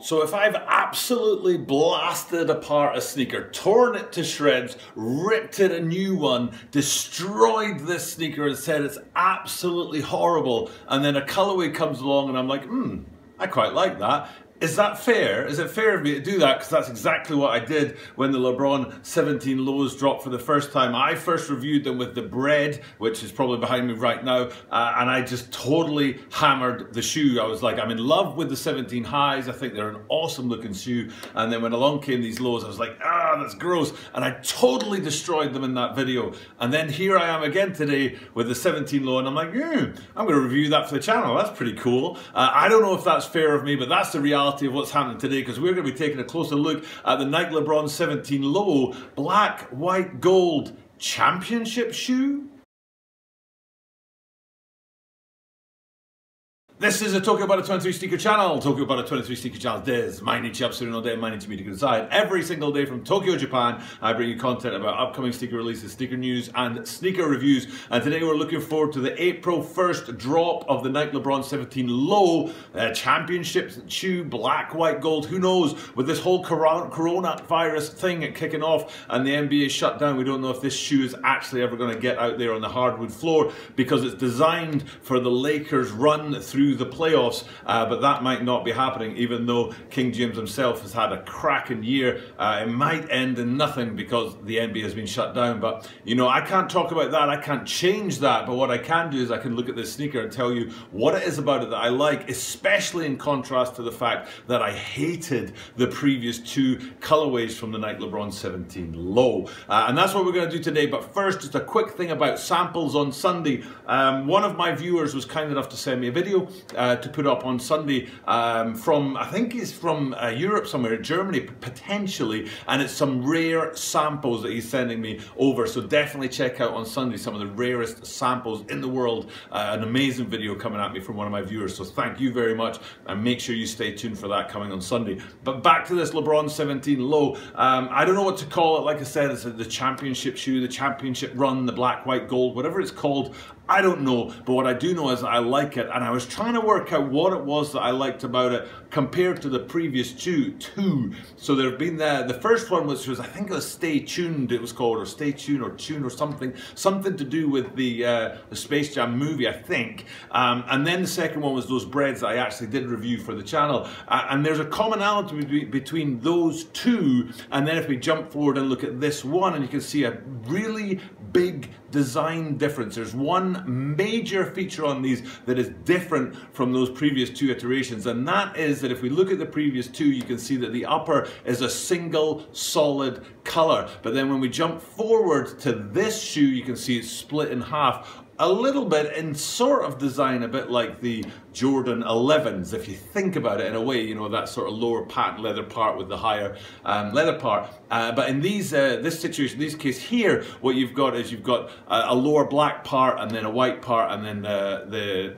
So if I've absolutely blasted apart a sneaker, torn it to shreds, ripped it a new one, destroyed this sneaker and said it's absolutely horrible, and then a colorway comes along and I'm like, I quite like that. Is that fair? Is it fair of me to do that? Because that's exactly what I did when the Lebron 17 lows dropped for the first time. I first reviewed them with the bread, which is probably behind me right now, and I just totally hammered the shoe. I was like, I'm in love with the 17 highs. I think they're an awesome looking shoe. And then when along came these lows, I was like, that's gross. And I totally destroyed them in that video. And then here I am again today with the 17 low, and I'm like, I'm going to review that for the channel. That's pretty cool. I don't know if that's fair of me, but that's the reality of what's happening today, because we're going to be taking a closer look at the Nike Lebron 17 low black, white, gold championship shoe. This is a Tokyo About a 23 Sneaker channel. Tokyo About a 23 Sneaker channel des. Mainichi Upsurino day, Mainichi Media Inside. Every single day from Tokyo, Japan, I bring you content about upcoming sneaker releases, sneaker news, and sneaker reviews. And today we're looking forward to the April 1st drop of the Nike Lebron 17 low championship shoe, black, white, gold. Who knows? With this whole coronavirus thing kicking off and the NBA shut down, we don't know if this shoe is actually ever going to get out there on the hardwood floor, because it's designed for the Lakers' run through the playoffs, but that might not be happening, even though King James himself has had a cracking year. It might end in nothing because the NBA has been shut down, but you know, I can't talk about that, I can't change that, but what I can do is I can look at this sneaker and tell you what it is about it that I like, especially in contrast to the fact that I hated the previous two colorways from the Nike Lebron 17 low. And that's what we're going to do today, but first, just a quick thing about samples on Sunday. One of my viewers was kind enough to send me a video to put up on Sunday from, I think he's from Europe somewhere, Germany potentially, and it's some rare samples that he's sending me over, so definitely check out on Sunday some of the rarest samples in the world. An amazing video coming at me from one of my viewers, so thank you very much, and make sure you stay tuned for that coming on Sunday. But back to this Lebron 17 low, I don't know what to call it. Like I said, it's the championship shoe, the championship run, the black, white, gold, whatever it's called, I don't know, but what I do know is that I like it, and I was trying to work out what it was that I liked about it compared to the previous two. So there have been the first one, which was, I think it was Stay Tuned, it was called, or Stay Tuned, or Tune, or something to do with the Space Jam movie, I think. And then the second one was those breads that I actually did review for the channel. And there's a commonality between those two, and then if we jump forward and look at this one, and you can see a really big design difference. There's one major feature on these that is different from those previous two iterations, and that is that if we look at the previous two, you can see that the upper is a single solid color, but then when we jump forward to this shoe, you can see it's split in half a little bit in sort of design, a bit like the Jordan 11s, if you think about it in a way, you know, that sort of lower patent leather part with the higher leather part. But in these this situation, this case here, what you've got is you've got a lower black part and then a white part, and then a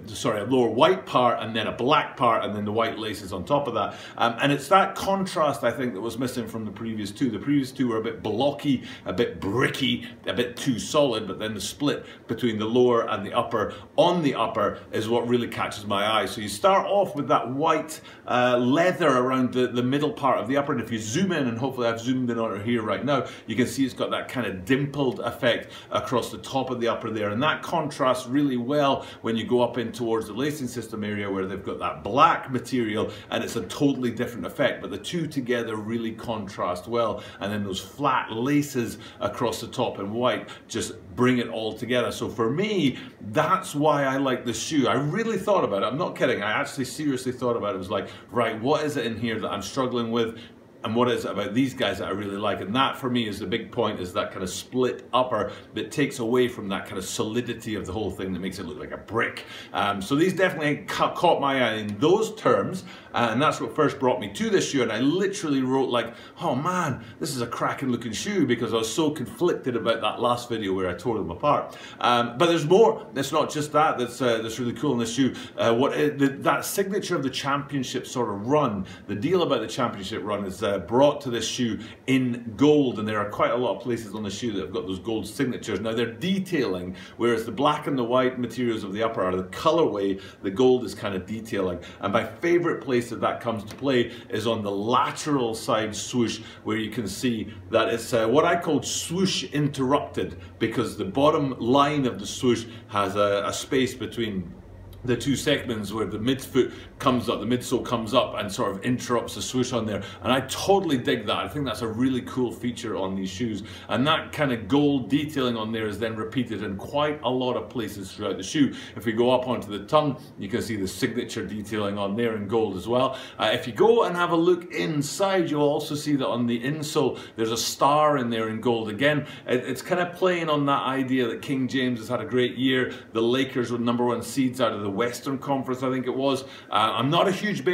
lower white part and then a black part, and then the white laces on top of that. And it's that contrast, I think, that was missing from the previous two. The previous two were a bit blocky, a bit bricky, a bit too solid, but then the split between the lower and the upper on the upper is what really catches my eye. So you start off with that white leather around the middle part of the upper, and if you zoom in, and hopefully I've zoomed in on it here right now, you can see it's got that kind of dimpled effect across the top of the upper there, and that contrasts really well when you go up in towards the lacing system area where they've got that black material, and it's a totally different effect, but the two together really contrast well, and then those flat laces across the top in white just bring it all together. So for me, that's why I like this shoe. I really thought about it, I'm not kidding, I actually seriously thought about it. It was like, right, what is it in here that I'm struggling with? And what is it about these guys that I really like? And that for me is the big point, is that kind of split upper that takes away from that kind of solidity of the whole thing that makes it look like a brick. So these definitely caught my eye in those terms, and that's what first brought me to this shoe. And I literally wrote like, oh man, this is a cracking looking shoe, because I was so conflicted about that last video where I tore them apart. But there's more. It's not just that that's really cool in this shoe. That signature of the championship sort of run, the deal about the championship run is brought to this shoe in gold, and there are quite a lot of places on the shoe that have got those gold signatures. Now they're detailing, whereas the black and the white materials of the upper are the colorway, the gold is kind of detailing. And my favorite place place that that comes to play is on the lateral side swoosh, where you can see that it's what I call swoosh interrupted, because the bottom line of the swoosh has a space between the two segments where the midfoot comes up, the midsole comes up and sort of interrupts the swoosh on there. And I totally dig that. I think that's a really cool feature on these shoes. And that kind of gold detailing on there is then repeated in quite a lot of places throughout the shoe. If we go up onto the tongue, you can see the signature detailing on there in gold as well. If you go and have a look inside, you'll also see that on the insole, there's a star in there in gold. Again, it's kind of playing on that idea that King James has had a great year. The Lakers were #1 seeds out of the Western Conference, I think it was. I'm not a huge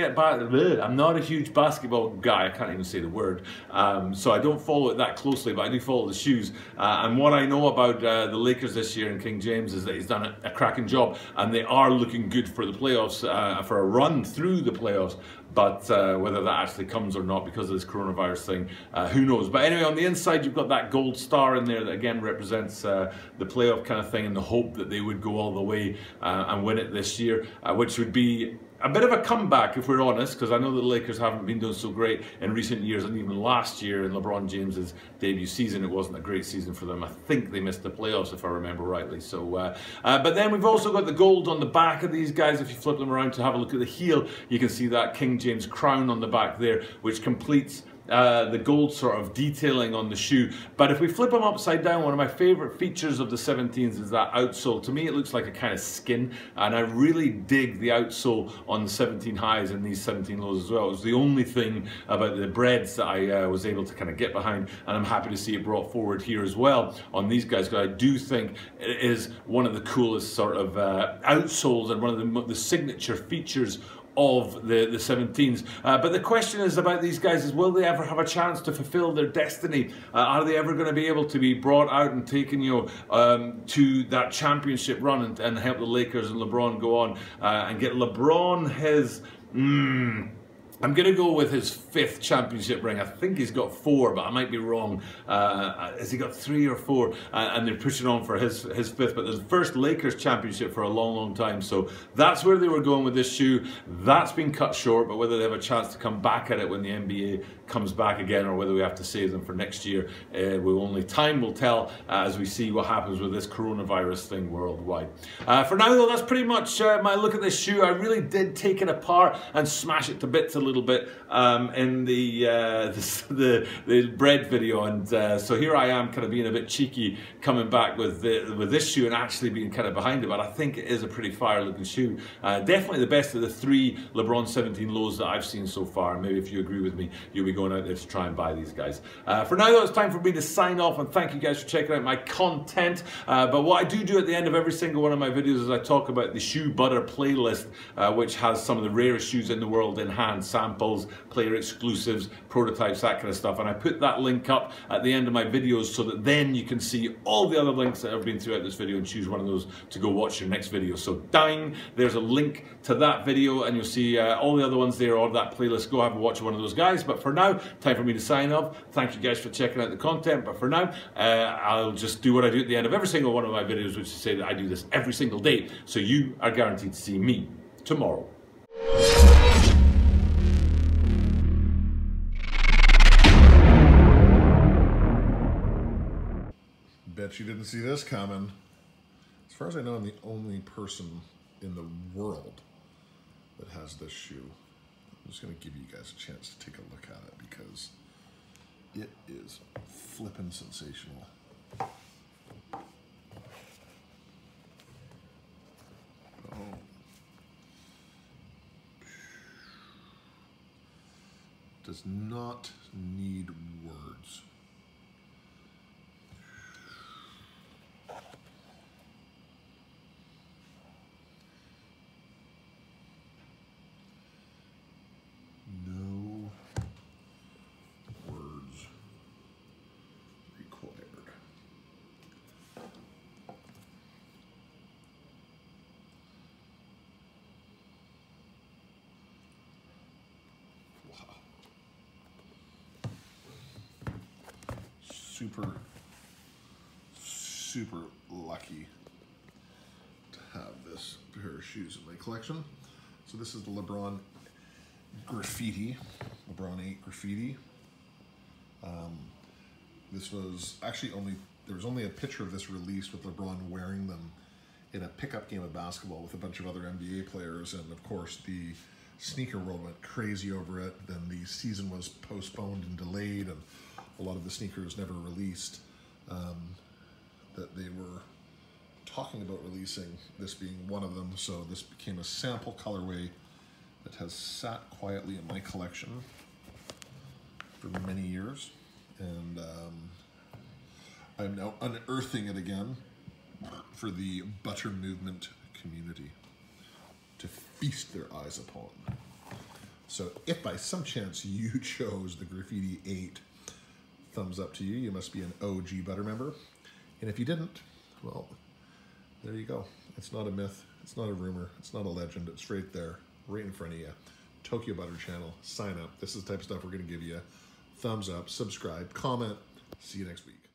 basketball guy. I can't even say the word, so I don't follow it that closely, but I do follow the shoes. And what I know about the Lakers this year and King James is that he's done a cracking job, and they are looking good for the playoffs, for a run through the playoffs. But whether that actually comes or not because of this coronavirus thing, who knows. But anyway, on the inside, you've got that gold star in there that again represents the playoff kind of thing, and the hope that they would go all the way and win it this year, which would be a bit of a comeback if we're honest, because I know the Lakers haven't been doing so great in recent years, and even last year in LeBron James's debut season, it wasn't a great season for them. I think they missed the playoffs if I remember rightly. So, but then we've also got the gold on the back of these guys. If you flip them around to have a look at the heel, you can see that King James crown on the back there, which completes the gold sort of detailing on the shoe. But if we flip them upside down, one of my favorite features of the 17s is that outsole. To me, it looks like a kind of skin, and I really dig the outsole on the 17 highs and these 17 lows as well. It was the only thing about the breads that I was able to kind of get behind, and I'm happy to see it brought forward here as well on these guys, because I do think it is one of the coolest sort of outsoles and one of the signature features of the 17s. But the question is about these guys is, will they ever have a chance to fulfill their destiny? Are they ever going to be able to be brought out and taken, you know, to that championship run and help the Lakers and LeBron go on and get LeBron his I'm going to go with his 5th championship ring. I think he's got 4, but I might be wrong. Has he got 3 or 4? And they're pushing on for his 5th, but there's the first Lakers championship for a long, long time. So that's where they were going with this shoe. That's been cut short, but whether they have a chance to come back at it when the NBA comes back again, or whether we have to save them for next year, time will tell as we see what happens with this coronavirus thing worldwide. For now, though, that's pretty much my look at this shoe. I really did take it apart and smash it to bits a little bit in the bread video, and so here I am kind of being a bit cheeky, coming back with this shoe and actually being kind of behind it. But I think it is a pretty fire looking shoe. Definitely the best of the 3 LeBron 17 lows that I've seen so far. Maybe if you agree with me, you'll be going out there to try and buy these guys. For now, though, it's time for me to sign off, and thank you guys for checking out my content. But what I do at the end of every single one of my videos is I talk about the Shoe Butter playlist, which has some of the rarest shoes in the world in hand, samples, player exclusives, prototypes, that kind of stuff. And I put that link up at the end of my videos so that then you can see all the other links that have been throughout this video and choose one of those to go watch your next video. So dang, there's a link to that video, and you'll see all the other ones there, or that playlist. Go have a watch of one of those guys. But for now, time for me to sign off. Thank you guys for checking out the content. But for now, I'll just do what I do at the end of every single one of my videos, which is say that I do this every single day, so you are guaranteed to see me tomorrow. Bet you didn't see this coming. As far as I know, I'm the only person in the world that has this shoe. I'm just going to give you guys a chance to take a look at it because it is flippin' sensational. Oh. Does not need words. No words required. Wow. Super lucky to have this pair of shoes in my collection. So this is the LeBron graffiti, LeBron 8 graffiti. This was actually there was only a picture of this released with LeBron wearing them in a pickup game of basketball with a bunch of other NBA players, and of course the sneaker world went crazy over it. Then the season was postponed and delayed, and a lot of the sneakers never released that they were talking about releasing, this being one of them. So this became a sample colorway that has sat quietly in my collection for many years, and I'm now unearthing it again for the butter movement community to feast their eyes upon. So if by some chance you chose the Graffiti 8, thumbs up to you. You must be an OG butter member. And if you didn't, well, there you go. It's not a myth. It's not a rumor. It's not a legend. It's right there, right in front of you. Tokyo Butter channel. Sign up. This is the type of stuff we're going to give you. Thumbs up, subscribe, comment. See you next week.